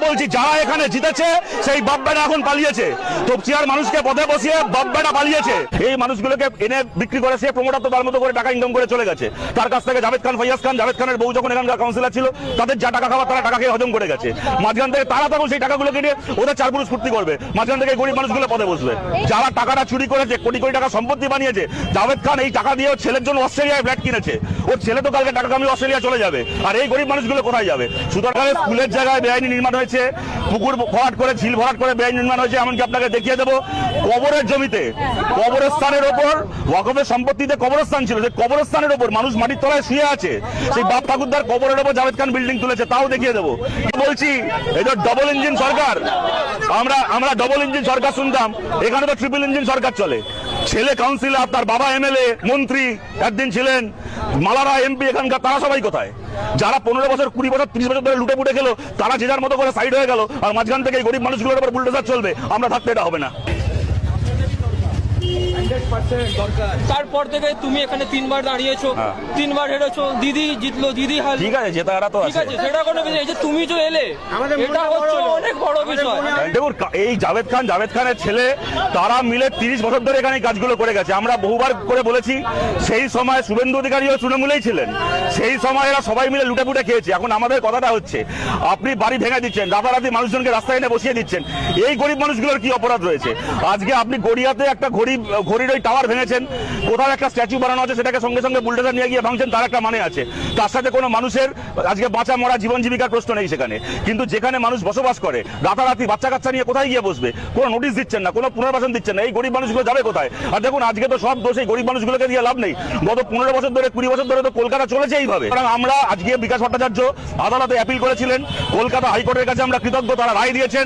বলছি যারা এখানে জিতেছে সেই বাপবেটা এখন পালিয়েছে, তপসিয়ার মানুষকে পথে বসিয়ে বাপবেটা পালিয়েছে। এই মানুষগুলোকে এনে বিক্রি করে সে প্রমোটার তো তার মতো করে টাকা ইনকাম করে চলে গেছে। তার কাছ থেকে জাভেদ খান, ফৈয়াজ খান, জাভেদ খানের বউ যখন এখানকার কাউন্সিলর ছিল তাদের যা টাকা খাওয়া তারা টাকা খেয়ে হজম করে গেছে। মাঝখান থেকে তারা তখন সেই টাকাগুলো কেটে ওদের চার পুরুষ ফুর্তি করবে, মাঝখান থেকে গরিব মানুষগুলো পথে বসবে। যারা টাকাটা চুরি করেছে, কোটি কোটি টাকা সম্পত্তি বানিয়েছে, জাভেদ খান এই টাকা দিয়ে ছেলের জন্য অস্ট্রেলিয়ায় ফ্ল্যাট কিনেছে। ওর ছেলে তো কালকে টাকা কামিয়ে অস্ট্রেলিয়া চলে যাবে, আর এই গরিব মানুষগুলো কোথায় যাবে? সুতরাং স্কুলের জায়গায় বেআইনি নির্মাণ হয়েছে, পুকুর ভরাট করে, ঝিল ভরাট করে বেআইনি নির্মাণ হয়েছে। এমনকি আপনাকে দেখিয়ে দেবো কবরের জমিতে, কবরস্থানের ওপর ওয়াকফের সম্পত্তিতে কবরস্থান ছিল, যে কবরস্থানের ওপর মানুষ মাটির তলায় শুয়ে আছে, সেই বাপ ঠাকুরদার কবরের ওপর জাভেদ খান বিল্ডিং তুলেছে, তাও দেখিয়ে দেবো। বলছি এই যে ডবল ইঞ্জিন সরকার, আমরা ডবল ইঞ্জিন সরকার শুনতাম, এখানে তো ট্রিপল ইঞ্জিন সরকার চলে। ছেলে কাউন্সিলর, তার বাবা এমএলএ, মন্ত্রী একদিন ছিলেন, মালারা এমপি এখানকার, তারা সবাই কোথায়? যারা 15 বছর, 20 বছর, 30 বছর ধরে লুটে পুটে গেল, তারা যে যার মতো করে সাইড হয়ে গেল, আর মাঝখান থেকে এই গরিব মানুষগুলোর উপর বুলডোজার চলবে। আমরা থাকতে এটা হবে না। তারপর থেকে তুমি এখানে 3 বার দাঁড়িয়েছো, 3 বার হেরেছো, দিদি জিতলো, দিদি হারলো, ঠিক আছে, জেতাটা তো আছে, সেটা কোনো বিষয়। এই যে তুমি যে এলে, এটা হচ্ছে অনেক বড় বিষয়। দেখুন এই জাভেদ খানের ছেলে, তারা মিলে 30 বছর ধরে এখানে কাজগুলো করে গেছে। আমরা বহুবার করে বলেছি, সেই সময় শুভেন্দু অধিকারীও তৃণমূলেই ছিলেন, সেই সময় এরা সবাই মিলে লুটে পুটে খেয়েছে। এখন আমাদের কথাটা হচ্ছে, আপনি বাড়ি ভেঙে দিচ্ছেন, রাতারাতি মানুষজনকে রাস্তায় এনে বসিয়ে দিচ্ছেন, এই গরিব মানুষগুলোর কি অপরাধ রয়েছে? আজকে আপনি গড়িয়াতে একটা ঘড়ির ওই টাওয়ার ভেঙেছেন, কোথাও একটা স্ট্যাচু বানানো আছে, সেটাকে সঙ্গে সঙ্গে বুলডোজার নিয়ে গিয়ে ভাঙছেন, তার একটা মানে আছে। তার সাথে কোনো মানুষের আজকে বাঁচা মরা, জীবন জীবিকার প্রশ্ন নেই সেখানে। কিন্তু যেখানে মানুষ বসবাস করে, রাতারাতি বাচ্চা কাচ্চা নিয়ে কোথায় গিয়ে বসবে? কোনো নোটিশ দিচ্ছেন না, কোনো পুনর্বাসন দিচ্ছেন না, এই গরিব মানুষগুলো যাবে কোথায়? আর দেখুন আজকে তো সব দোষ এই গরিব মানুষগুলোকে দিয়ে লাভ নেই। গত 15 বছর ধরে, 20 বছর ধরে তো কলকাতা চলেছে এইভাবে। সুতরাং আমরা আজকে বিকাশ ভট্টাচার্য আদালতে অ্যাপিল করেছিলেন, কলকাতা হাইকোর্টের কাছে আমরা কৃতজ্ঞ, তারা রায় দিয়েছেন।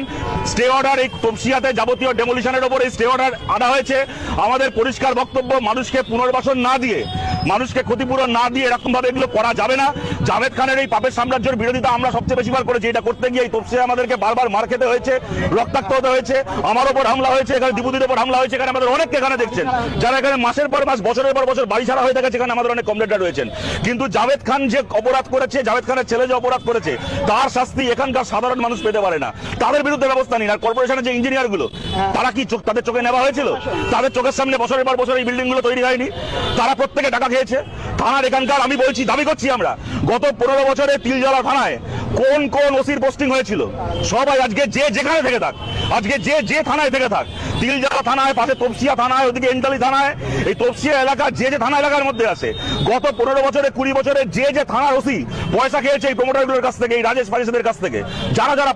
স্টে অর্ডার, এই তপসিয়াতে যাবতীয় ডেমোলিশনের ওপর এই স্টে অর্ডার আনা হয়েছে। আমাদের পরিষ্কার বক্তব্য, মানুষকে পুনর্বাসন না দিয়ে, মানুষকে ক্ষতিপূরণ না দিয়ে এরকম ভাবে এগুলো করা যাবে না। জাভেদ খানের এই পাপের সাম্রাজ্যের বিরোধিতা আমরা সবচেয়ে বেশিবার করেছি। এটা করতে গিয়ে এই তপসিয়া আমাদেরকে বারবার মার খেতে হয়েছে, রক্তাক্ত হতে হয়েছে। আমার ওপর হামলা হয়েছে, এখানে দিবুদির ওপর হামলা হয়েছে, এখানে আমাদের অনেককে এখানে দেখছেন, যারা এখানে মাসের পর মাস, বছরের পর বছর বাড়ি ছাড়া হয়ে থাকে, সেখানে আমাদের অনেক কমরেডরা রয়েছেন। কিন্তু জাভেদ খান যে অপরাধ করেছে, জাভেদ খানের ছেলে যে অপরাধ করেছে, তার শাস্তি এখানকার সাধারণ মানুষ পেতে পারে না। তাদের বিরুদ্ধে ব্যবস্থা নিন। আর কর্পোরেশনের যে ইঞ্জিনিয়ার গুলো, তারা কি তাদের চোখে নেওয়া হয়েছিল? তাদের চোখের সামনে বছরের পর বছর এই বিল্ডিং গুলো তৈরি হয়নি? তারা প্রত্যেকে টাকা খেয়েছে। থানার এখানকার, আমি বলছি, দাবি করছি আমরা, গত 15 বছরে তিলজলা থানায় কোন কোন ওসির পোস্টিং হয়েছিল, সবাই আজকে যে যেখানে থেকে থাক, আজকে যে থানায় থেকে থাক, তিলজলা থানায়, পাশে তপসিয়া থানায়, ওদিকে এন্টালি থানায়, এই তপসিয়া এলাকা যে থানা এলাকার মধ্যে আছে, গত 15 বছরে, 20 বছরে যে থানার ওসি পয়সা খেয়েছে এই প্রমোটারগুলোর কাছ থেকে, এই রাজেশ ফারিসেদের কাছ থেকে, যারা পয়সা